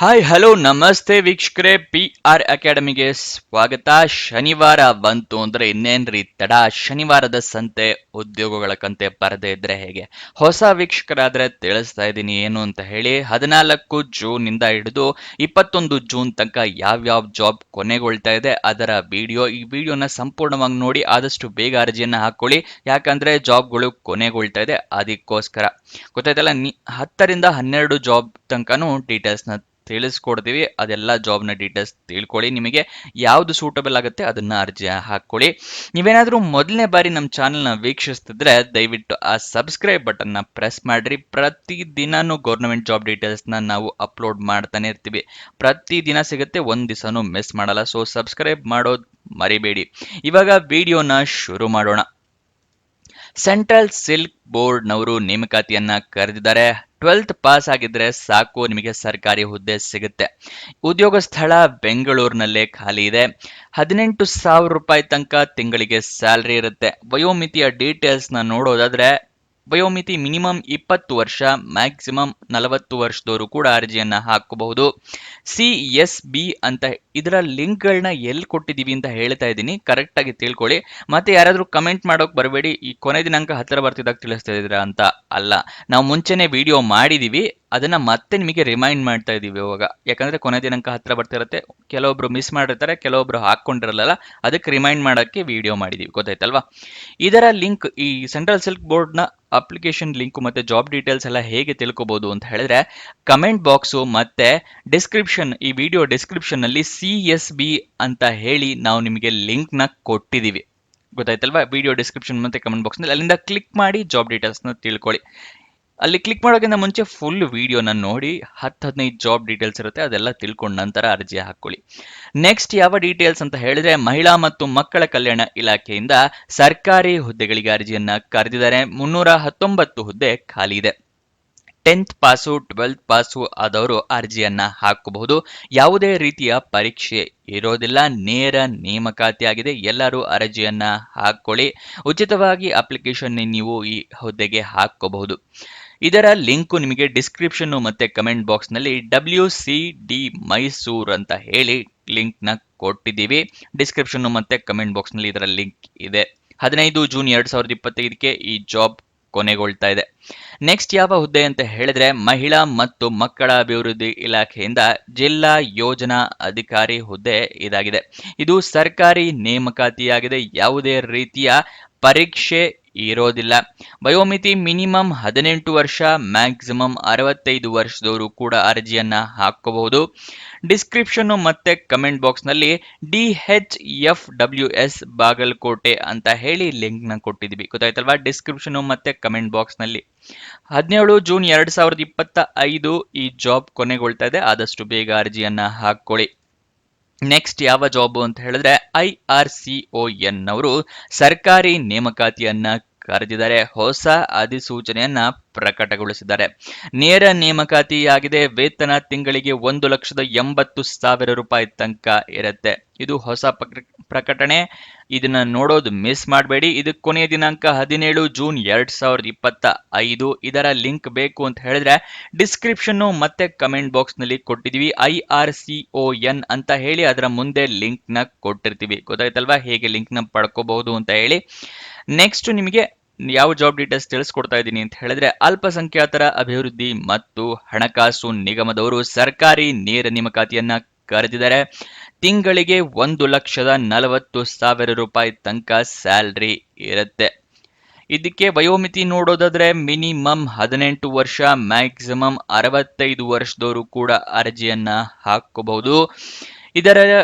Hi hello ನಮಸ್ತೆ ವೀಕ್ಷಕರೇ, PR ಅಕಾಡೆಮಿಗೆ ಸ್ವಾಗತ. ಶನಿವಾರ ಬಂತು ಅಂದ್ರೆ ಇನ್ನೇನ್ರಿ ತಡ. ಶನಿವಾರದ ಸಂತೆ ಉದ್ಯೋಗಗಳ ಕಂತೆ ಪರದೆ ಇದ್ರೆ ಹೇಗೆ? ಹೊಸ ವೀಕ್ಷಕರಾದ್ರೆ ತಿಳಿಸ್ತಾ ಇದ್ದೀನಿ ಏನು ಅಂತ ಹೇಳಿ. 14 ಜೂನ್ ಇಂದ ಹಿಡಿದು 21 ಜೂನ್ ತನಕ ಯಾವ್ಯಾವ ಜಾಬ್ ಕೊನೆಗೊಳ್ತಾ ಇದೆ ಅದರ ಈ ವಿಡಿಯೋನ ಸಂಪೂರ್ಣವಾಗಿ ನೋಡಿ ಆದಷ್ಟು ಬೇಗ ಅರ್ಜಿಯನ್ನ ಹಾಕೊಳ್ಳಿ. ಯಾಕಂದ್ರೆ ಜಾಬ್ಗಳು ಕೊನೆಗೊಳ್ತಾ ಇದೆ, ಅದಕ್ಕೋಸ್ಕರ. ಗೊತ್ತಾಯ್ತಲ್ಲ, 10ರಿಂದ 12 ಜಾಬ್ ತನಕನೂ ಡೀಟೇಲ್ಸ್ನ ತಿಳಿಸ್ಕೊಡ್ತೀವಿ. ಅದೆಲ್ಲ ಜಾಬ್ನ ಡೀಟೇಲ್ಸ್ ತಿಳ್ಕೊಳ್ಳಿ. ನಿಮಗೆ ಯಾವುದು ಸೂಟಬಲ್ ಆಗುತ್ತೆ ಅದನ್ನ ಅರ್ಜಿ ಹಾಕೊಳ್ಳಿ. ನೀವೇನಾದ್ರೂ ಮೊದಲನೇ ಬಾರಿ ನಮ್ಮ ಚಾನೆಲ್ನ ವೀಕ್ಷಿಸ್ತಿದ್ರೆ ದಯವಿಟ್ಟು ಆ ಸಬ್ಸ್ಕ್ರೈಬ್ ಬಟನ್ನ ಪ್ರೆಸ್ ಮಾಡ್ರಿ. ಪ್ರತಿ ದಿನಾನು ಗೌರ್ಮೆಂಟ್ ಜಾಬ್ ಡೀಟೇಲ್ಸ್ನ ನಾವು ಅಪ್ಲೋಡ್ ಮಾಡ್ತಾನೆ ಇರ್ತೀವಿ. ಪ್ರತಿ ದಿನ ಸಿಗುತ್ತೆ, ಒಂದ್ ದಿವಸನೂ ಮಿಸ್ ಮಾಡಲ್ಲ. ಸೊ ಸಬ್ಸ್ಕ್ರೈಬ್ ಮಾಡೋದು ಮರಿಬೇಡಿ. ಇವಾಗ ವಿಡಿಯೋನ ಶುರು ಮಾಡೋಣ. ಸೆಂಟ್ರಲ್ ಸಿಲ್ಕ್ ಬೋರ್ಡ್ನವರು ನೇಮಕಾತಿಯನ್ನ ಕರೆದಿದ್ದಾರೆ. 12th ಪಾಸ್ ಆಗಿದ್ರೆ ಸಾಕು, ನಿಮಗೆ ಸರ್ಕಾರಿ ಹುದ್ದೆ ಸಿಗುತ್ತೆ. ಉದ್ಯೋಗ ಸ್ಥಳ ಬೆಂಗಳೂರಿನಲ್ಲೇ ಖಾಲಿ ಇದೆ. 18,000 ರೂಪಾಯಿ ತನಕ ತಿಂಗಳಿಗೆ ಸ್ಯಾಲ್ರಿ ಇರುತ್ತೆ. ವಯೋಮಿತಿಯ ಡೀಟೇಲ್ಸ್ನ ನೋಡೋದಾದ್ರೆ ವಯೋಮಿತಿ ಮಿನಿಮಮ್ 20 ವರ್ಷ, ಮ್ಯಾಕ್ಸಿಮಮ್ 40 ವರ್ಷದವರು ಕೂಡ ಅರ್ಜಿಯನ್ನ ಹಾಕಬಹುದು. CSB ಅಂತ ಇದರ ಲಿಂಕ್ಗಳನ್ನ ಎಲ್ಲಿ ಕೊಟ್ಟಿದೀವಿ ಅಂತ ಹೇಳ್ತಾ ಇದ್ದೀನಿ, ಕರೆಕ್ಟ್ ಆಗಿ ತಿಳ್ಕೊಳ್ಳಿ. ಮತ್ತೆ ಯಾರಾದ್ರೂ ಕಮೆಂಟ್ ಮಾಡೋಕ್ ಬರಬೇಡಿ, ಈ ಕೊನೆ ದಿನಾಂಕ ಹತ್ತಿರ ಬರ್ತಿದ್ದಾಗ ತಿಳಿಸ್ತಾ ಇದ್ದೀರಾ ಅಂತ. ಅಲ್ಲ, ನಾವು ಮುಂಚೆನೆ ವಿಡಿಯೋ ಮಾಡಿದೀವಿ, ಅದನ್ನ ಮತ್ತೆ ನಿಮಗೆ ರಿಮೈಂಡ್ ಮಾಡ್ತಾ ಇದೀವಿ ಇವಾಗ. ಯಾಕಂದ್ರೆ ಕೊನೆ ದಿನಾಂಕ ಹತ್ರ ಬರ್ತಿರತ್ತೆ, ಕೆಲವೊಬ್ರು ಮಿಸ್ ಮಾಡಿರ್ತಾರೆ, ಕೆಲವೊಬ್ರು ಹಾಕೊಂಡಿರಲ್ಲ. ಅದಕ್ಕೆ ರಿಮೈಂಡ್ ಮಾಡಕ್ಕೆ ವಿಡಿಯೋ ಮಾಡಿದೀವಿ, ಗೊತ್ತಾಯ್ತಲ್ವಾ? ಇದರ ಲಿಂಕ್, ಈ ಸೆಂಟ್ರಲ್ ಸಿಲ್ಕ್ ಬೋರ್ಡ್ ನ ಅಪ್ಲಿಕೇಶನ್ ಲಿಂಕ್ ಮತ್ತೆ ಜಾಬ್ ಡೀಟೇಲ್ಸ್ ಎಲ್ಲ ಹೇಗೆ ತಿಳ್ಕೊಬಹುದು ಅಂತ ಹೇಳಿದ್ರೆ, ಕಮೆಂಟ್ ಬಾಕ್ಸು ಮತ್ತೆ ಡಿಸ್ಕ್ರಿಪ್ಷನ್, ಈ ವಿಡಿಯೋ ಡಿಸ್ಕ್ರಿಪ್ಷನ್ ನಲ್ಲಿ CSB ಅಂತ ಹೇಳಿ ನಾವು ನಿಮಗೆ ಲಿಂಕ್ ನ ಕೊಟ್ಟಿದೀವಿ. ಗೊತ್ತಾಯ್ತಲ್ವಾ? ವಿಡಿಯೋ ಡಿಸ್ಕ್ರಿಪ್ಷನ್ ಮತ್ತೆ ಕಮೆಂಟ್ ಬಾಕ್ಸ್ ನಲ್ಲಿ ಅಲ್ಲಿಂದ ಕ್ಲಿಕ್ ಮಾಡಿ ಜಾಬ್ ಡೀಟೇಲ್ಸ್ ನ ತಿಳ್ಕೊಳ್ಳಿ. ಅಲ್ಲಿ ಕ್ಲಿಕ್ ಮಾಡೋಕ್ಕಿಂತ ಮುಂಚೆ ಫುಲ್ ವಿಡಿಯೋನ ನೋಡಿ, 10-15 ಜಾಬ್ ಡೀಟೇಲ್ಸ್ ಇರುತ್ತೆ, ಅದೆಲ್ಲ ತಿಳ್ಕೊಂಡ ನಂತರ ಅರ್ಜಿ ಹಾಕೊಳ್ಳಿ. ನೆಕ್ಸ್ಟ್ ಯಾವ ಡೀಟೇಲ್ಸ್ ಅಂತ ಹೇಳಿದ್ರೆ, ಮಹಿಳಾ ಮತ್ತು ಮಕ್ಕಳ ಕಲ್ಯಾಣ ಇಲಾಖೆಯಿಂದ ಸರ್ಕಾರಿ ಹುದ್ದೆಗಳಿಗೆ ಅರ್ಜಿಯನ್ನ ಕರೆದಿದ್ದಾರೆ. 319 ಹುದ್ದೆ ಖಾಲಿ ಇದೆ. 10th ಪಾಸು 12th ಪಾಸು ಆದವರು ಅರ್ಜಿಯನ್ನ ಹಾಕಬಹುದು. ಯಾವುದೇ ರೀತಿಯ ಪರೀಕ್ಷೆ ಇರೋದಿಲ್ಲ, ನೇರ ನೇಮಕಾತಿ ಆಗಿದೆ. ಎಲ್ಲರೂ ಅರ್ಜಿಯನ್ನ ಹಾಕೊಳ್ಳಿ. ಉಚಿತವಾಗಿ ಅಪ್ಲಿಕೇಶನ್ ನೀವು ಈ ಹುದ್ದೆಗೆ ಹಾಕಬಹುದು. ಇದರ ಲಿಂಕು ನಿಮಗೆ ಡಿಸ್ಕ್ರಿಪ್ಷನ್ ಮತ್ತೆ ಕಮೆಂಟ್ ಬಾಕ್ಸ್ ನಲ್ಲಿ WCD ಮೈಸೂರ್ ಅಂತ ಹೇಳಿ ಲಿಂಕ್ ನ ಕೊಟ್ಟಿದ್ದೀವಿ. ಡಿಸ್ಕ್ರಿಪ್ಷನ್ ಮತ್ತೆ ಕಮೆಂಟ್ ಬಾಕ್ಸ್ ನಲ್ಲಿ ಇದರ ಲಿಂಕ್ ಇದೆ. 15 ಜೂನ್ 2025ಕ್ಕೆ ಈ ಜಾಬ್ ಕೊನೆಗೊಳ್ತಾ ಇದೆ. ನೆಕ್ಸ್ಟ್ ಯಾವ ಹುದ್ದೆ ಅಂತ ಹೇಳಿದ್ರೆ, ಮಹಿಳಾ ಮತ್ತು ಮಕ್ಕಳ ಅಭಿವೃದ್ಧಿ ಇಲಾಖೆಯಿಂದ ಜಿಲ್ಲಾ ಯೋಜನಾ ಅಧಿಕಾರಿ ಹುದ್ದೆ ಇದಾಗಿದೆ. ಇದು ಸರ್ಕಾರಿ ನೇಮಕಾತಿಯಾಗಿದೆ. ಯಾವುದೇ ರೀತಿಯ ಪರೀಕ್ಷೆ ಇರೋದಿಲ್ಲ. ವಯೋಮಿತಿ ಮಿನಿಮಮ್ 18 ವರ್ಷ, ಮ್ಯಾಕ್ಸಿಮಮ್ 65 ವರ್ಷದವರು ಕೂಡ ಅರ್ಜಿಯನ್ನ ಹಾಕಬಹುದು. ಡಿಸ್ಕ್ರಿಪ್ಷನ್ ಮತ್ತೆ ಕಮೆಂಟ್ ಬಾಕ್ಸ್ ನಲ್ಲಿ DHFWS ಬಾಗಲಕೋಟೆ ಅಂತ ಹೇಳಿ ಲಿಂಕ್ ನ ಕೊಟ್ಟಿದ್ವಿ, ಗೊತ್ತಾಯ್ತಲ್ವಾ? ಡಿಸ್ಕ್ರಿಪ್ಷನ್ ಮತ್ತೆ ಕಮೆಂಟ್ ಬಾಕ್ಸ್ ನಲ್ಲಿ 17 ಜೂನ್ 2025 ಈ ಜಾಬ್ ಕೊನೆಗೊಳ್ತಾ ಇದೆ. ಆದಷ್ಟು ಬೇಗ ಅರ್ಜಿಯನ್ನ ಹಾಕೊಳ್ಳಿ. ನೆಕ್ಸ್ಟ್ ಯಾವ ಜಾಬ್ ಅಂತ ಹೇಳಿದ್ರೆ, IRCON ಅವರು ಸರ್ಕಾರಿ ನೇಮಕಾತಿಯನ್ನ ಕರೆದಿದ್ದಾರೆ. ಹೊಸ ಅಧಿಸೂಚನೆಯನ್ನ ಪ್ರಕಟಗೊಳಿಸಿದ್ದಾರೆ. ನೇರ ನೇಮಕಾತಿ ಆಗಿದೆ. ವೇತನ ತಿಂಗಳಿಗೆ 1,80,000 ರೂಪಾಯಿ ತನಕ ಇರುತ್ತೆ. ಇದು ಹೊಸ ಪ್ರಕಟಣೆ. ಇದನ್ನ ನೋಡೋದು ಮಿಸ್ ಮಾಡಬೇಡಿ. ಇದಕ್ಕೆ ಕೊನೆಯ ದಿನಾಂಕ 17 ಜೂನ್ 2025. ಇದರ ಲಿಂಕ್ ಬೇಕು ಅಂತ ಹೇಳಿದ್ರೆ ಡಿಸ್ಕ್ರಿಪ್ಷನ್ ಮತ್ತೆ ಕಮೆಂಟ್ ಬಾಕ್ಸ್ ನಲ್ಲಿ ಕೊಟ್ಟಿದೀವಿ. IRCON ಅಂತ ಹೇಳಿ ಅದರ ಮುಂದೆ ಲಿಂಕ್ ನ ಕೊಟ್ಟಿರ್ತೀವಿ, ಗೊತ್ತಾಯ್ತಲ್ವಾ? ಹೇಗೆ ಲಿಂಕ್ ನ ಪಡ್ಕೋಬಹುದು ಅಂತ ಹೇಳಿ. ನೆಕ್ಸ್ಟ್ ನಿಮಗೆ ಯಾವ ಜಾಬ್ ಡೀಟೇಲ್ಸ್ ತಿಳಿಸ್ಕೊಡ್ತಾ ಇದ್ದೀನಿ ಅಂತ ಹೇಳಿದ್ರೆ, ಅಲ್ಪಸಂಖ್ಯಾತರ ಅಭಿವೃದ್ಧಿ ಮತ್ತು ಹಣಕಾಸು ನಿಗಮದವರು ಸರ್ಕಾರಿ ನೇರ ನೇಮಕಾತಿಯನ್ನ ಕರೆದಿದ್ದಾರೆ. ತಿಂಗಳಿಗೆ 1,40,000 ರೂಪಾಯಿ ತನಕ ಸ್ಯಾಲ್ರಿ ಇರುತ್ತೆ. ಇದಕ್ಕೆ ವಯೋಮಿತಿ ನೋಡೋದಾದ್ರೆ ಮಿನಿಮಮ್ 18 ವರ್ಷ, ಮ್ಯಾಕ್ಸಿಮಮ್ 65 ವರ್ಷದವರು ಕೂಡ ಅರ್ಜಿಯನ್ನ ಹಾಕಬಹುದು. ಇದರ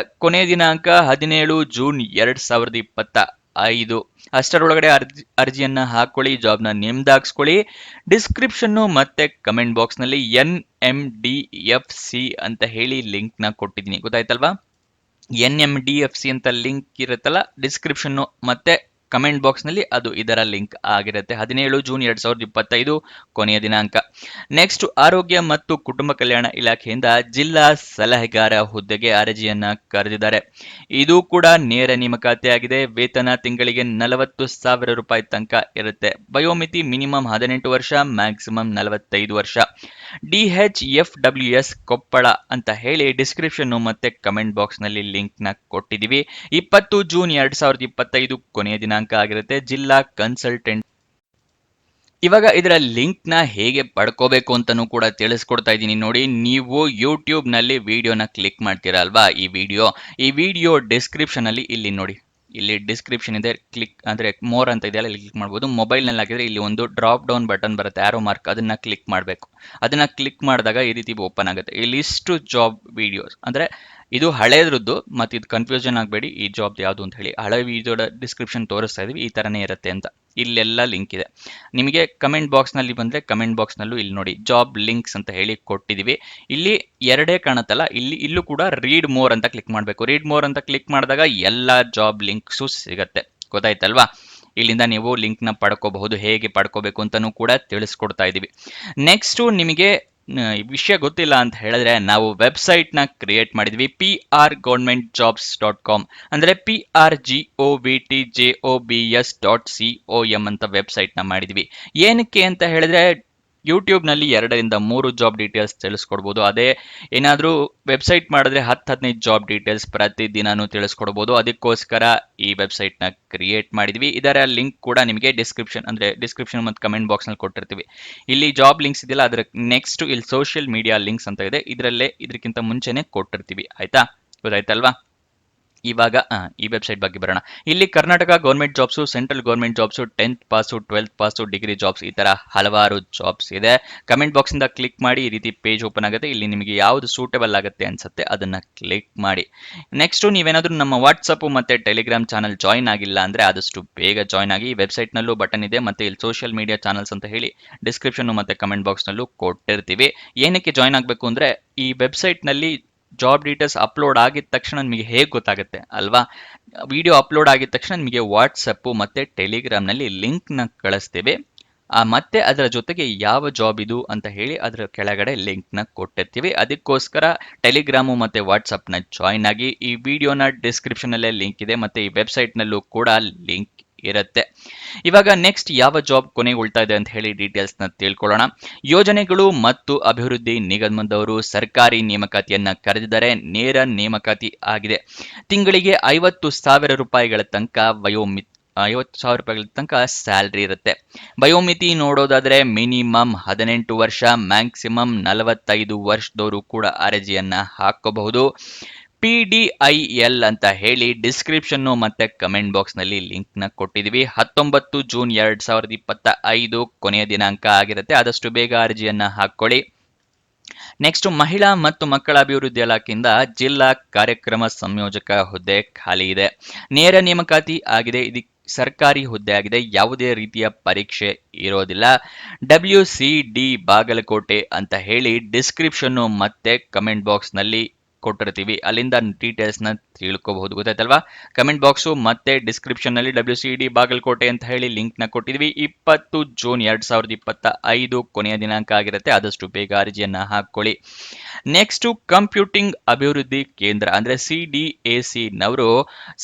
ಕೊನೆಯ ದಿನಾಂಕ 17 ಜೂನ್ 2025. ಅಷ್ಟರೊಳಗಡೆ ಅರ್ಜಿಯನ್ನ ಹಾಕೊಳ್ಳಿ, ಜಾಬ್ನ ನೇಮ್ದಾಗಿಸ್ಕೊಳ್ಳಿ. ಡಿಸ್ಕ್ರಿಪ್ಷನ್ ಮತ್ತೆ ಕಮೆಂಟ್ ಬಾಕ್ಸ್ ನಲ್ಲಿ NMDFC ಅಂತ ಹೇಳಿ ಲಿಂಕ್ ನ ಕೊಟ್ಟಿದ್ದೀನಿ, ಗೊತ್ತಾಯ್ತಲ್ವಾ? NMDFC ಅಂತ ಲಿಂಕ್ ಇರುತ್ತಲ್ಲ, ಡಿಸ್ಕ್ರಿಪ್ಷನ್ ಮತ್ತೆ ಕಮೆಂಟ್ ಬಾಕ್ಸ್ ನಲ್ಲಿ ಅದು ಇದರ ಲಿಂಕ್ ಆಗಿರುತ್ತೆ. 17 ಜೂನ್ 2025 ಕೊನೆಯ ದಿನಾಂಕ. ನೆಕ್ಸ್ಟ್, ಆರೋಗ್ಯ ಮತ್ತು ಕುಟುಂಬ ಕಲ್ಯಾಣ ಇಲಾಖೆಯಿಂದ ಜಿಲ್ಲಾ ಸಲಹೆಗಾರ ಹುದ್ದೆಗೆ ಅರ್ಜಿಯನ್ನ ಕರೆದಿದ್ದಾರೆ. ಇದು ಕೂಡ ನೇರ ನೇಮಕಾತಿ ಆಗಿದೆ. ವೇತನ ತಿಂಗಳಿಗೆ 40,000 ರೂಪಾಯಿ ತನಕ ಇರುತ್ತೆ. ವಯೋಮಿತಿ ಮಿನಿಮಮ್ 18 ವರ್ಷ, ಮ್ಯಾಕ್ಸಿಮಮ್ 45 ವರ್ಷ. DHFWS ಕೊಪ್ಪಳ ಅಂತ ಹೇಳಿ ಡಿಸ್ಕ್ರಿಪ್ಷನ್ ಮತ್ತೆ ಕಮೆಂಟ್ ಬಾಕ್ಸ್ ನಲ್ಲಿ ಲಿಂಕ್ ನ ಕೊಟ್ಟಿದೀವಿ. 20 ಜೂನ್ 2025 ಕೊನೆಯ ದಿನಾಂಕ ಆಗಿರುತ್ತೆ. ಜಿಲ್ಲಾ ಕನ್ಸಲ್ಟೆಂಟ್. ಇವಾಗ ಇದರ ಲಿಂಕ್ ನ ಹೇಗೆ ಪಡ್ಕೋಬೇಕು ಅಂತಾನೂ ಕೂಡ ತಿಳಿಸ್ಕೊಡ್ತಾ ಇದ್ದೀನಿ ನೋಡಿ. ನೀವು ಯೂಟ್ಯೂಬ್ ನಲ್ಲಿ ವಿಡಿಯೋನ ಕ್ಲಿಕ್ ಮಾಡ್ತೀರಾ ಅಲ್ವಾ, ಈ ವಿಡಿಯೋ ಡಿಸ್ಕ್ರಿಪ್ಷನ್ ಅಲ್ಲಿ ಇಲ್ಲಿ ನೋಡಿ, ಇಲ್ಲಿ ಡಿಸ್ಕ್ರಿಪ್ಷನ್ ಇದೆ, ಕ್ಲಿಕ್ ಅಂದ್ರೆ ಮೋರ್ ಅಂತ ಇದೆಯಲ್ಲ, ಇಲ್ಲಿ ಕ್ಲಿಕ್ ಮಾಡ್ಬೋದು. ಮೊಬೈಲ್ ನಲ್ಲಿ ಹಾಕಿದ್ರೆ ಇಲ್ಲಿ ಒಂದು ಡ್ರಾಪ್ ಡೌನ್ ಬಟನ್ ಬರುತ್ತೆ, ಆರೋ ಮಾರ್ಕ್, ಅದನ್ನ ಕ್ಲಿಕ್ ಮಾಡಬೇಕು. ಅದನ್ನ ಕ್ಲಿಕ್ ಮಾಡಿದಾಗ ಈ ರೀತಿ ಓಪನ್ ಆಗುತ್ತೆ. ಇಲ್ಲಿ ಇಷ್ಟು ಜಾಬ್ ವಿಡಿಯೋಸ್, ಅಂದ್ರೆ ಇದು ಹಳೇದ್ರದ್ದು, ಮತ್ತೆ ಇದು ಕನ್ಫ್ಯೂಷನ್ ಆಗಬೇಡಿ ಈ ಜಾಬ್ ಯಾವುದು ಅಂತ ಹೇಳಿ. ಹಳೆ ವಿಡಿಯೋದ ಡಿಸ್ಕ್ರಿಪ್ಷನ್ ತೋರಿಸ್ತಾ ಇದೀವಿ, ಈ ತರನೇ ಇರುತ್ತೆ ಅಂತ. ಇಲ್ಲೆಲ್ಲ ಲಿಂಕ್ ಇದೆ. ನಿಮಗೆ ಕಮೆಂಟ್ ಬಾಕ್ಸ್ ನಲ್ಲಿ ಬಂದ್ರೆ ಕಮೆಂಟ್ ಬಾಕ್ಸ್ ನಲ್ಲೂ ಇಲ್ಲಿ ನೋಡಿ ಜಾಬ್ ಲಿಂಕ್ಸ್ ಅಂತ ಹೇಳಿ ಕೊಟ್ಟಿದೀವಿ. ಇಲ್ಲಿ ಎರಡೇ ಕಾಣುತ್ತಲ್ಲ, ಇಲ್ಲೂ ಕೂಡ ರೀಡ್ ಮೋರ್ ಅಂತ ಕ್ಲಿಕ್ ಮಾಡಬೇಕು. ರೀಡ್ ಮೋರ್ ಅಂತ ಕ್ಲಿಕ್ ಮಾಡಿದಾಗ ಎಲ್ಲಾ ಜಾಬ್ ಲಿಂಕ್ಸು ಸಿಗತ್ತೆ. ಗೊತ್ತಾಯ್ತಲ್ವಾ? ಇಲ್ಲಿಂದ ನೀವು ಲಿಂಕ್ ನ ಪಡ್ಕೋಬಹುದು. ಹೇಗೆ ಪಡ್ಕೋಬೇಕು ಅಂತಾನೂ ಕೂಡ ತಿಳಿಸ್ಕೊಡ್ತಾ ಇದೀವಿ. ನೆಕ್ಸ್ಟ್, ನಿಮಗೆ ವಿಷಯ ಗೊತ್ತಿಲ್ಲ ಅಂತ ಹೇಳಿದ್ರೆ ನಾವು ವೆಬ್ಸೈಟ್ ನ ಕ್ರಿಯೇಟ್ ಮಾಡಿದ್ವಿ, prgovernmentjobs.com, ಅಂದ್ರೆ prgovtjobs.com ಅಂತ ವೆಬ್ಸೈಟ್ ನ ಮಾಡಿದ್ವಿ. ಏನಕ್ಕೆ ಅಂತ ಹೇಳಿದ್ರೆ ಯೂಟ್ಯೂಬ್ ನಲ್ಲಿ 2-3 ಜಾಬ್ ಡೀಟೇಲ್ಸ್ ತಿಳಿಸ್ಕೊಡ್ಬೋದು. ಅದೇ ಏನಾದ್ರೂ ವೆಬ್ಸೈಟ್ ಮಾಡಿದ್ರೆ 10-15 ಜಾಬ್ ಡೀಟೇಲ್ಸ್ ಪ್ರತಿದಿನಾನು ತಿಳಿಸ್ಕೊಡ್ಬೋದು. ಅದಕ್ಕೋಸ್ಕರ ಈ ವೆಬ್ಸೈಟ್ ನ ಕ್ರಿಯೇಟ್ ಮಾಡಿದ್ವಿ. ಇದರ ಲಿಂಕ್ ಕೂಡ ನಿಮಗೆ ಡಿಸ್ಕ್ರಿಪ್ಷನ್ ಮತ್ತು ಕಮೆಂಟ್ ಬಾಕ್ಸ್ ನಲ್ಲಿ ಕೊಟ್ಟಿರ್ತೀವಿ. ಇಲ್ಲಿ ಜಾಬ್ ಲಿಂಕ್ಸ್ ಇದೆಯಲ್ಲ, ಅದ್ರ ನೆಕ್ಸ್ಟ್ ಇಲ್ಲಿ ಸೋಷಿಯಲ್ ಮೀಡಿಯಾ ಲಿಂಕ್ಸ್ ಅಂತ ಇದೆ, ಇದಕ್ಕಿಂತ ಮುಂಚೆನೆ ಕೊಟ್ಟಿರ್ತೀವಿ. ಆಯ್ತಾ? ಗೊತ್ತಾಯ್ತಲ್ವಾ? ಇವಾಗ ಈ ವೆಬ್ಸೈಟ್ ಬಗ್ಗೆ ಬರೋಣ. ಇಲ್ಲಿ Karnataka government jobs, central government jobs, 10th pass, 12th pass, degree jobs, ಈ ತರ ಹಲವಾರು ಜಾಬ್ಸ್ ಇದೆ. ಕಮೆಂಟ್ ಬಾಕ್ಸ್ ಇಂದ ಕ್ಲಿಕ್ ಮಾಡಿ ಈ ರೀತಿ ಪೇಜ್ ಓಪನ್ ಆಗುತ್ತೆ. ಇಲ್ಲಿ ನಿಮಗೆ ಯಾವ್ದು ಸೂಟೇಬಲ್ ಆಗುತ್ತೆ ಅನ್ಸುತ್ತೆ ಅದನ್ನ ಕ್ಲಿಕ್ ಮಾಡಿ. ನೆಕ್ಸ್ಟ್, ನೀವೇನಾದ್ರೂ ನಮ್ಮ ವಾಟ್ಸಪ್ ಮತ್ತೆ ಟೆಲಿಗ್ರಾಮ್ ಚಾನಲ್ ಜಾಯಿನ್ ಆಗಿಲ್ಲ ಅಂದ್ರೆ ಆದಷ್ಟು ಬೇಗ ಜಾಯಿನ್ ಆಗಿ. ವೆಬ್ಸೈಟ್ ನಲ್ಲೂ ಬಟನ್ ಇದೆ, ಮತ್ತೆ ಇಲ್ಲಿ ಸೋಷಿಯಲ್ ಮೀಡಿಯಾ ಚಾನಲ್ಸ್ ಅಂತ ಹೇಳಿ ಡಿಸ್ಕ್ರಿಪ್ಷನ್ ಮತ್ತೆ ಕಮೆಂಟ್ ಬಾಕ್ಸ್ ನಲ್ಲೂ ಕೊಟ್ಟಿರ್ತೀವಿ. ಏನಕ್ಕೆ ಜಾಯಿನ್ ಆಗಬೇಕು ಅಂದ್ರೆ ಈ ವೆಬ್ಸೈಟ್ ನಲ್ಲಿ ಜಾಬ್ ಡೀಟೇಲ್ಸ್ ಅಪ್ಲೋಡ್ ಆಗಿದ ತಕ್ಷಣ ನಿಮಗೆ ಹೇಗೆ ಗೊತ್ತಾಗುತ್ತೆ ಅಲ್ವಾ? ವಿಡಿಯೋ ಅಪ್ಲೋಡ್ ಆಗಿದ ತಕ್ಷಣ ನಿಮಗೆ ವಾಟ್ಸಪ್ ಮತ್ತೆ ಟೆಲಿಗ್ರಾಮ್ ನಲ್ಲಿ ಲಿಂಕ್ ನ ಕಳಿಸ್ತೇವೆ. ಮತ್ತೆ ಅದರ ಜೊತೆಗೆ ಯಾವ ಜಾಬ್ ಇದು ಅಂತ ಹೇಳಿ ಅದರ ಕೆಳಗಡೆ ಲಿಂಕ್ ನ ಕೊಟ್ಟಿರ್ತೀವಿ. ಅದಕ್ಕೋಸ್ಕರ ಟೆಲಿಗ್ರಾಮು ಮತ್ತೆ ವಾಟ್ಸಪ್ ನ ಜಾಯಿನ್ ಆಗಿ. ಈ ವಿಡಿಯೋನ ಡಿಸ್ಕ್ರಿಪ್ಷನ್ ಅಲ್ಲೇ ಲಿಂಕ್ ಇದೆ, ಮತ್ತೆ ಈ ವೆಬ್ಸೈಟ್ ನಲ್ಲೂ ಕೂಡ ಲಿಂಕ್ ಇರುತ್ತೆ. ಇವಾಗ ನೆಕ್ಸ್ಟ್ ಯಾವ ಜಾಬ್ ಕೊನೆಗೆ ಉಳ್ತಾ ಇದೆ ಅಂತ ಹೇಳಿ ಡೀಟೇಲ್ಸ್ ನ ತಿಳ್ಕೊಳ್ಳೋಣ. ಯೋಜನೆಗಳು ಮತ್ತು ಅಭಿವೃದ್ಧಿ ನಿಗಮದವರು ಸರ್ಕಾರಿ ನೇಮಕಾತಿಯನ್ನ ಕರೆದಿದ್ದಾರೆ. ನೇರ ನೇಮಕಾತಿ ಆಗಿದೆ. ತಿಂಗಳಿಗೆ 50,000 ರೂಪಾಯಿಗಳ ತನಕ 50,000 ರೂಪಾಯಿಗಳ ತನಕ ಸ್ಯಾಲ್ರಿ ಇರುತ್ತೆ. ವಯೋಮಿತಿ ನೋಡೋದಾದ್ರೆ ಮಿನಿಮಮ್ 18 ವರ್ಷ, ಮ್ಯಾಕ್ಸಿಮಮ್ 45 ವರ್ಷದವರು ಕೂಡ ಅರ್ಜಿಯನ್ನ ಹಾಕಬಹುದು. PDIL ಅಂತ ಹೇಳಿ ಡಿಸ್ಕ್ರಿಪ್ಷನ್ ಮತ್ತೆ ಕಮೆಂಟ್ ಬಾಕ್ಸ್ ನಲ್ಲಿ ಲಿಂಕ್ ನ ಕೊಟ್ಟಿದೀವಿ. 19 ಜೂನ್ 2025 ಕೊನೆಯ ದಿನಾಂಕ ಆಗಿರುತ್ತೆ. ಆದಷ್ಟು ಬೇಗ ಅರ್ಜಿಯನ್ನ ಹಾಕೊಳ್ಳಿ. ನೆಕ್ಸ್ಟ್, ಮಹಿಳಾ ಮತ್ತು ಮಕ್ಕಳ ಅಭಿವೃದ್ಧಿ ಇಲಾಖೆಯಿಂದ ಜಿಲ್ಲಾ ಕಾರ್ಯಕ್ರಮ ಸಂಯೋಜಕ ಹುದ್ದೆ ಖಾಲಿ ಇದೆ. ನೇರ ನೇಮಕಾತಿ ಆಗಿದೆ. ಇದು ಸರ್ಕಾರಿ ಹುದ್ದೆ ಆಗಿದೆ. ಯಾವುದೇ ರೀತಿಯ ಪರೀಕ್ಷೆ ಇರೋದಿಲ್ಲ. WCD ಬಾಗಲಕೋಟೆ ಅಂತ ಹೇಳಿ ಡಿಸ್ಕ್ರಿಪ್ಷನ್ ಮತ್ತೆ ಕಮೆಂಟ್ ಬಾಕ್ಸ್ ನಲ್ಲಿ ಕೊಟ್ಟಿರ್ತೀವಿ. ಅಲ್ಲಿಂದ ಡೀಟೇಲ್ಸ್ ನ ತಿಳ್ಕೋಬಹುದು. ಗೊತ್ತಾಯ್ತಲ್ವಾ? ಕಮೆಂಟ್ ಬಾಕ್ಸ್ ಮತ್ತೆ ಡಿಸ್ಕ್ರಿಪ್ಷನ್ ನಲ್ಲಿ WCD ಬಾಗಲಕೋಟೆ ಅಂತ ಹೇಳಿ ಲಿಂಕ್ ನ ಕೊಟ್ಟಿದ್ವಿ. 20 ಜೂನ್ 2025 ಕೊನೆಯ ದಿನಾಂಕ ಆಗಿರುತ್ತೆ. ಆದಷ್ಟು ಬೇಗ ಅರ್ಜಿಯನ್ನ ಹಾಕೊಳ್ಳಿ. ನೆಕ್ಸ್ಟ್, ಕಂಪ್ಯೂಟಿಂಗ್ ಅಭಿವೃದ್ಧಿ ಕೇಂದ್ರ ಅಂದ್ರೆ CDAC ನವರು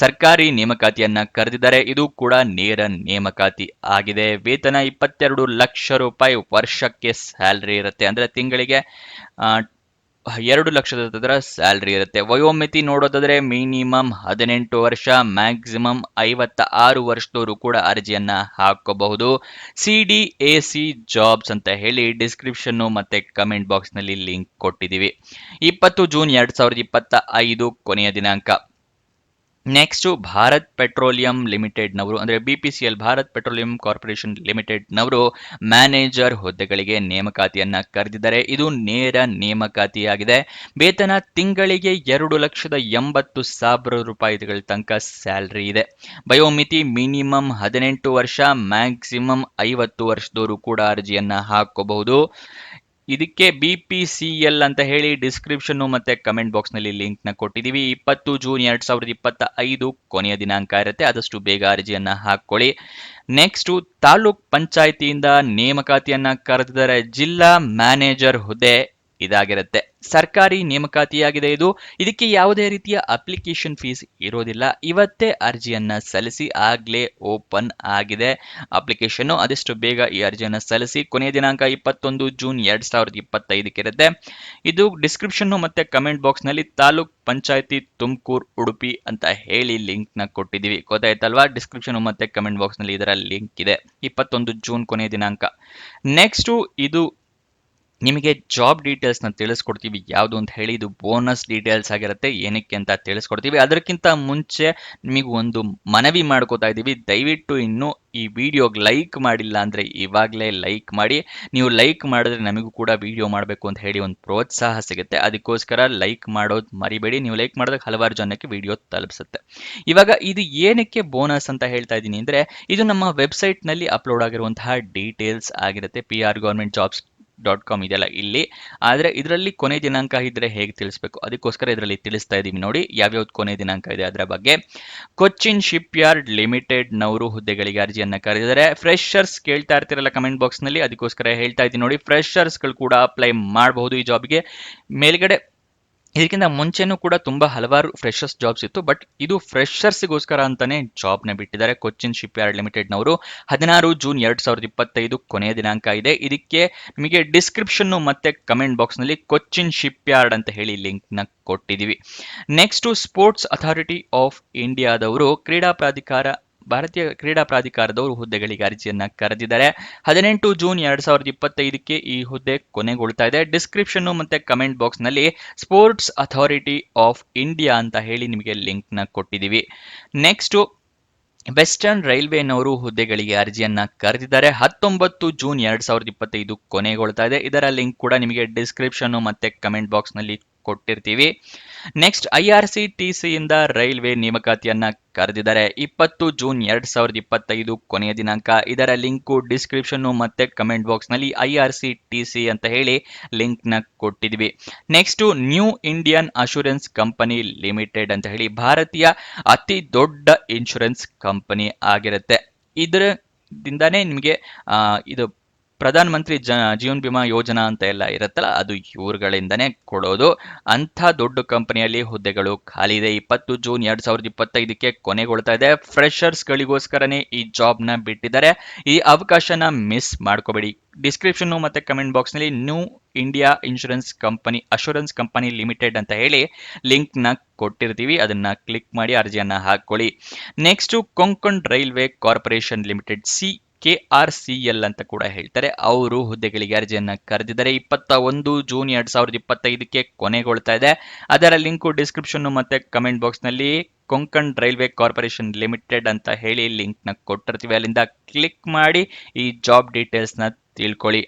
ಸರ್ಕಾರಿ ನೇಮಕಾತಿಯನ್ನ ಕರೆದಿದ್ದಾರೆ. ಇದು ಕೂಡ ನೇರ ನೇಮಕಾತಿ ಆಗಿದೆ. ವೇತನ 22 ಲಕ್ಷ ರೂಪಾಯಿ ವರ್ಷಕ್ಕೆ ಸ್ಯಾಲ್ರಿ ಇರುತ್ತೆ. ಅಂದ್ರೆ ತಿಂಗಳಿಗೆ 2 ಲಕ್ಷದ ಹತ್ತಿರ ಸ್ಯಾಲ್ರಿ ಇರುತ್ತೆ. ವಯೋಮಿತಿ ನೋಡೋದಾದ್ರೆ ಮಿನಿಮಮ್ 18 ವರ್ಷ, ಮ್ಯಾಕ್ಸಿಮಮ್ 56 ವರ್ಷದವರು ಕೂಡ ಅರ್ಜಿಯನ್ನ ಹಾಕಬಹುದು. CDAC ಜಾಬ್ಸ್ ಅಂತ ಹೇಳಿ ಡಿಸ್ಕ್ರಿಪ್ಷನ್ ಮತ್ತೆ ಕಮೆಂಟ್ ಬಾಕ್ಸ್ ನಲ್ಲಿ ಲಿಂಕ್ ಕೊಟ್ಟಿದೀವಿ. 20 ಜೂನ್ 2025 ಕೊನೆಯ ದಿನಾಂಕ. ನೆಕ್ಸ್ಟ್, ಭಾರತ್ ಪೆಟ್ರೋಲಿಯಂ ಲಿಮಿಟೆಡ್ ನವರು ಅಂದ್ರೆ BPCL Bharat petroleum corporation limited ನವರು ಮ್ಯಾನೇಜರ್ ಹುದ್ದೆಗಳಿಗೆ ನೇಮಕಾತಿಯನ್ನ ಕರೆದಿದ್ದಾರೆ. ಇದು ನೇರ ನೇಮಕಾತಿಯಾಗಿದೆ. ವೇತನ ತಿಂಗಳಿಗೆ 2,80,000 ರೂಪಾಯಿಗಳ ತನಕ ಸ್ಯಾಲ್ರಿ ಇದೆ. ವಯೋಮಿತಿ ಮಿನಿಮಮ್ 18 ವರ್ಷ, ಮ್ಯಾಕ್ಸಿಮಮ್ 50 ವರ್ಷದವರು ಕೂಡ ಅರ್ಜಿಯನ್ನ ಹಾಕಬಹುದು. ಇದಕ್ಕೆ BPCL ಅಂತ ಹೇಳಿ ಡಿಸ್ಕ್ರಿಪ್ಷನ್ ಮತ್ತೆ ಕಮೆಂಟ್ ಬಾಕ್ಸ್ ನಲ್ಲಿ ಲಿಂಕ್ ನ ಕೊಟ್ಟಿದೀವಿ. 20 ಜೂನ್ 2025 ಕೊನೆಯ ದಿನಾಂಕ ಇರುತ್ತೆ, ಆದಷ್ಟು ಬೇಗ ಅರ್ಜಿಯನ್ನ ಹಾಕೊಳ್ಳಿ. ನೆಕ್ಸ್ಟ್, ತಾಲೂಕ್ ಪಂಚಾಯಿತಿಯಿಂದ ನೇಮಕಾತಿಯನ್ನ ಕರೆದಿದ್ದಾರೆ. ಜಿಲ್ಲಾ ಮ್ಯಾನೇಜರ್ ಹುದ್ದೆ ಇದಾಗಿರುತ್ತೆ. ಸರ್ಕಾರಿ ನೇಮಕಾತಿಯಾಗಿದೆ ಇದು. ಇದಕ್ಕೆ ಯಾವುದೇ ರೀತಿಯ ಅಪ್ಲಿಕೇಶನ್ ಫೀಸ್ ಇರೋದಿಲ್ಲ. ಇವತ್ತೇ ಅರ್ಜಿಯನ್ನ ಸಲ್ಲಿಸಿ, ಆಗ್ಲೇ ಓಪನ್ ಆಗಿದೆ ಅಪ್ಲಿಕೇಶನ್. ಆದಷ್ಟು ಬೇಗ ಈ ಅರ್ಜಿಯನ್ನ ಸಲ್ಲಿಸಿ. ಕೊನೆಯ ದಿನಾಂಕ 21 ಜೂನ್ 2025 ಇರುತ್ತೆ. ಇದು ಡಿಸ್ಕ್ರಿಪ್ಷನ್ ಮತ್ತೆ ಕಮೆಂಟ್ ಬಾಕ್ಸ್ ನಲ್ಲಿ ತಾಲೂಕ್ ಪಂಚಾಯತಿ ತುಮಕೂರು ಉಡುಪಿ ಅಂತ ಹೇಳಿ ಲಿಂಕ್ ನ ಕೊಟ್ಟಿದೀವಿ. ಗೊತ್ತಾಯ್ತಲ್ವಾ? ಡಿಸ್ಕ್ರಿಪ್ಷನ್ ಮತ್ತೆ ಕಮೆಂಟ್ ಬಾಕ್ಸ್ ನಲ್ಲಿ ಇದರ ಲಿಂಕ್ ಇದೆ. 21 ಜೂನ್ ಕೊನೆಯ ದಿನಾಂಕ. ನೆಕ್ಸ್ಟ್, ಇದು ನಿಮಗೆ ಜಾಬ್ ಡೀಟೇಲ್ಸ್ ನ ತಿಳಿಸ್ಕೊಡ್ತೀವಿ ಯಾವುದು ಅಂತ ಹೇಳಿ. ಇದು ಬೋನಸ್ ಡೀಟೇಲ್ಸ್ ಆಗಿರುತ್ತೆ, ಏನಕ್ಕೆ ಅಂತ ತಿಳಿಸ್ಕೊಡ್ತೀವಿ. ಅದಕ್ಕಿಂತ ಮುಂಚೆ ನಿಮಗೆ ಒಂದು ಮನವಿ ಮಾಡ್ಕೋತಾ ಇದ್ದೀವಿ, ದಯವಿಟ್ಟು ಇನ್ನು ಈ ವಿಡಿಯೋಗೆ ಲೈಕ್ ಮಾಡಿಲ್ಲ ಅಂದ್ರೆ ಇವಾಗಲೇ ಲೈಕ್ ಮಾಡಿ. ನೀವು ಲೈಕ್ ಮಾಡಿದ್ರೆ ನಮಗೂ ಕೂಡ ವಿಡಿಯೋ ಮಾಡಬೇಕು ಅಂತ ಹೇಳಿ ಒಂದು ಪ್ರೋತ್ಸಾಹ ಸಿಗುತ್ತೆ. ಅದಕ್ಕೋಸ್ಕರ ಲೈಕ್ ಮಾಡೋದು ಮರಿಬೇಡಿ. ನೀವು ಲೈಕ್ ಮಾಡಿದಾಗ ಹಲವಾರು ಜನಕ್ಕೆ ವಿಡಿಯೋ ತಲುಪಿಸುತ್ತೆ. ಇವಾಗ ಇದು ಏನಕ್ಕೆ ಬೋನಸ್ ಅಂತ ಹೇಳ್ತಾ ಇದ್ದೀನಿ ಅಂದ್ರೆ, ಇದು ನಮ್ಮ ವೆಬ್ಸೈಟ್ ನಲ್ಲಿ ಅಪ್ಲೋಡ್ ಆಗಿರುವಂತಹ ಡೀಟೇಲ್ಸ್ ಆಗಿರುತ್ತೆ. prgovernmentjobs.com ಇದೆಯಲ್ಲ ಇಲ್ಲಿ. ಆದ್ರೆ ಇದರಲ್ಲಿ ಕೊನೆ ದಿನಾಂಕ ಇದ್ರೆ ಹೇಗೆ ತಿಳಿಸ್ಬೇಕು, ಅದಕ್ಕೋಸ್ಕರ ಇದರಲ್ಲಿ ತಿಳಿಸ್ತಾ ಇದೀವಿ ನೋಡಿ ಯಾವ್ಯಾವ್ದು ಕೊನೆ ದಿನಾಂಕ ಇದೆ ಅದರ ಬಗ್ಗೆ. ಕೊಚ್ಚಿನ್ ಶಿಪ್ ಯಾರ್ಡ್ ಲಿಮಿಟೆಡ್ ನವರು ಹುದ್ದೆಗಳಿಗೆ ಅರ್ಜಿಯನ್ನ ಕರೆದಿದ್ದಾರೆ. ಫ್ರೆಶರ್ಸ್ ಕೇಳ್ತಾ ಇರ್ತಿರಲ್ಲ ಕಮೆಂಟ್ ಬಾಕ್ಸ್ ನಲ್ಲಿ, ಅದಕ್ಕೋಸ್ಕರ ಹೇಳ್ತಾ ಇದ್ದೀನಿ ನೋಡಿ. ಫ್ರೆಶರ್ಸ್ ಗಳು ಕೂಡ ಅಪ್ಲೈ ಮಾಡಬಹುದು ಈ ಜಾಬ್ಗೆ. ಮೇಲ್ಗಡೆ ಇದಕ್ಕಿಂತ ಮುಂಚೆನೂ ಕೂಡ ತುಂಬಾ ಹಲವಾರು ಫ್ರೆಶರ್ಸ್ ಜಾಬ್ಸ್ ಇತ್ತು, ಬಟ್ ಇದು ಫ್ರೆಶರ್ಸ್ಗೋಸ್ಕರ ಅಂತಾನೆ ಜಾಬ್ ನ ಬಿಟ್ಟಿದ್ದಾರೆ. ಕೊಚ್ಚಿನ್ ಶಿಪ್ ಯಾರ್ಡ್ ಲಿಮಿಟೆಡ್ ನವರು 16 ಜೂನ್ 2025 ಕೊನೆಯ ದಿನಾಂಕ ಇದೆ. ಇದಕ್ಕೆ ನಿಮಗೆ ಡಿಸ್ಕ್ರಿಪ್ಷನ್ ಮತ್ತೆ ಕಮೆಂಟ್ ಬಾಕ್ಸ್ ನಲ್ಲಿ ಕೊಚ್ಚಿನ್ ಶಿಪ್ ಯಾರ್ಡ್ ಅಂತ ಹೇಳಿ ಲಿಂಕ್ ನ ಕೊಟ್ಟಿದೀವಿ. ನೆಕ್ಸ್ಟ್, ಸ್ಪೋರ್ಟ್ಸ್ ಅಥಾರಿಟಿ ಆಫ್ ಇಂಡಿಯಾದವರು ಭಾರತೀಯ ಕ್ರೀಡಾ ಪ್ರಾಧಿಕಾರದವರು ಹುದ್ದೆಗಳಿಗೆ ಅರ್ಜಿಯನ್ನ ಕರೆದಿದ್ದಾರೆ. 18 ಜೂನ್ 2025ಕ್ಕೆ ಈ ಹುದ್ದೆ ಕೊನೆಗೊಳ್ತಾ ಇದೆ. ಡಿಸ್ಕ್ರಿಪ್ಷನ್ ಮತ್ತೆ ಕಮೆಂಟ್ ಬಾಕ್ಸ್ ನಲ್ಲಿ ಸ್ಪೋರ್ಟ್ಸ್ ಅಥಾರಿಟಿ ಆಫ್ ಇಂಡಿಯಾ ಅಂತ ಹೇಳಿ ನಿಮಗೆ ಲಿಂಕ್ ನ ಕೊಟ್ಟಿದೀವಿ. ನೆಕ್ಸ್ಟ್, ವೆಸ್ಟರ್ನ್ ರೈಲ್ವೆನವರು ಹುದ್ದೆಗಳಿಗೆ ಅರ್ಜಿಯನ್ನ ಕರೆದಿದ್ದಾರೆ. 19 ಜೂನ್ 2025 ಕೊನೆಗೊಳ್ತಾ ಇದೆ. ಇದರ ಲಿಂಕ್ ಕೂಡ ನಿಮಗೆ ಡಿಸ್ಕ್ರಿಪ್ಷನ್ ಮತ್ತೆ ಕಮೆಂಟ್ ಬಾಕ್ಸ್ ನಲ್ಲಿ ಕೊಟ್ಟಿರ್ತೀವಿ. ನೆಕ್ಸ್ಟ್, IRCTC ಇಂದ ರೈಲ್ವೆ ನೇಮಕಾತಿಯನ್ನ ಕರೆದಿದ್ದಾರೆ. 20 ಜೂನ್ 2025 ಕೊನೆಯ ದಿನಾಂಕ. ಇದರ ಲಿಂಕ್ ಡಿಸ್ಕ್ರಿಪ್ಷನ್ ಮತ್ತೆ ಕಮೆಂಟ್ ಬಾಕ್ಸ್ ನಲ್ಲಿ IRCTC ಅಂತ ಹೇಳಿ ಲಿಂಕ್ ನ ಕೊಟ್ಟಿದ್ವಿ. Next, new Indian assurance company limited ಅಂತ ಹೇಳಿ ಭಾರತೀಯ ಅತಿ ದೊಡ್ಡ ಇನ್ಶೂರೆನ್ಸ್ ಕಂಪನಿ ಆಗಿರುತ್ತೆ. ಇದರಿಂದಾನೇ ನಿಮಗೆ ಇದು ಪ್ರಧಾನ ಮಂತ್ರಿ ಜೀವನ್ ಬಿಮಾ ಯೋಜನಾ ಅಂತ ಎಲ್ಲ ಇರುತ್ತಲ್ಲ, ಅದು ಇವ್ರುಗಳಿಂದನೇ ಕೊಡೋದು. ಅಂಥ ದೊಡ್ಡ ಕಂಪನಿಯಲ್ಲಿ ಹುದ್ದೆಗಳು ಖಾಲಿ ಇದೆ. 20 ಜೂನ್ 2025ಕ್ಕೆ ಕೊನೆಗೊಳ್ತಾ ಇದೆ. ಫ್ರೆಶರ್ಸ್ ಗಳಿಗೋಸ್ಕರನೇ ಈ ಜಾಬ್ ನ ಬಿಟ್ಟಿದ್ದಾರೆ. ಈ ಅವಕಾಶನ ಮಿಸ್ ಮಾಡ್ಕೋಬೇಡಿ. ಡಿಸ್ಕ್ರಿಪ್ಷನ್ ಮತ್ತೆ ಕಮೆಂಟ್ ಬಾಕ್ಸ್ ನಲ್ಲಿ new India assurance company limited ಅಂತ ಹೇಳಿ ಲಿಂಕ್ ನ ಕೊಟ್ಟಿರ್ತೀವಿ. ಅದನ್ನ ಕ್ಲಿಕ್ ಮಾಡಿ ಅರ್ಜಿಯನ್ನ ಹಾಕೊಳ್ಳಿ. Next, Konkan railway corporation limited KRCL ಅಂತ ಕೂಡ ಹೇಳ್ತಾರೆ, ಅವರು ಹುದ್ದೆಗಳಿಗೆ ಅರ್ಜಿಯನ್ನ ಕರೆದಿದ್ದಾರೆ. 21 ಜೂನ್ 2025ಕ್ಕೆ ಕೊನೆಗೊಳ್ತಾ ಇದೆ. ಅದರ ಲಿಂಕ್ ಡಿಸ್ಕ್ರಿಪ್ಷನ್ ಮತ್ತೆ ಕಮೆಂಟ್ ಬಾಕ್ಸ್ ನಲ್ಲಿ ಕೊಂಕಣ್ ರೈಲ್ವೆ ಕಾರ್ಪೊರೇಷನ್ ಲಿಮಿಟೆಡ್ ಅಂತ ಹೇಳಿ ಲಿಂಕ್ ನ ಕೊಟ್ಟಿರ್ತೀವಿ. ಅಲ್ಲಿಂದ ಕ್ಲಿಕ್ ಮಾಡಿ ಈ ಜಾಬ್ ಡೀಟೇಲ್ಸ್ ನ ತಿಳ್ಕೊಳ್ಳಿ.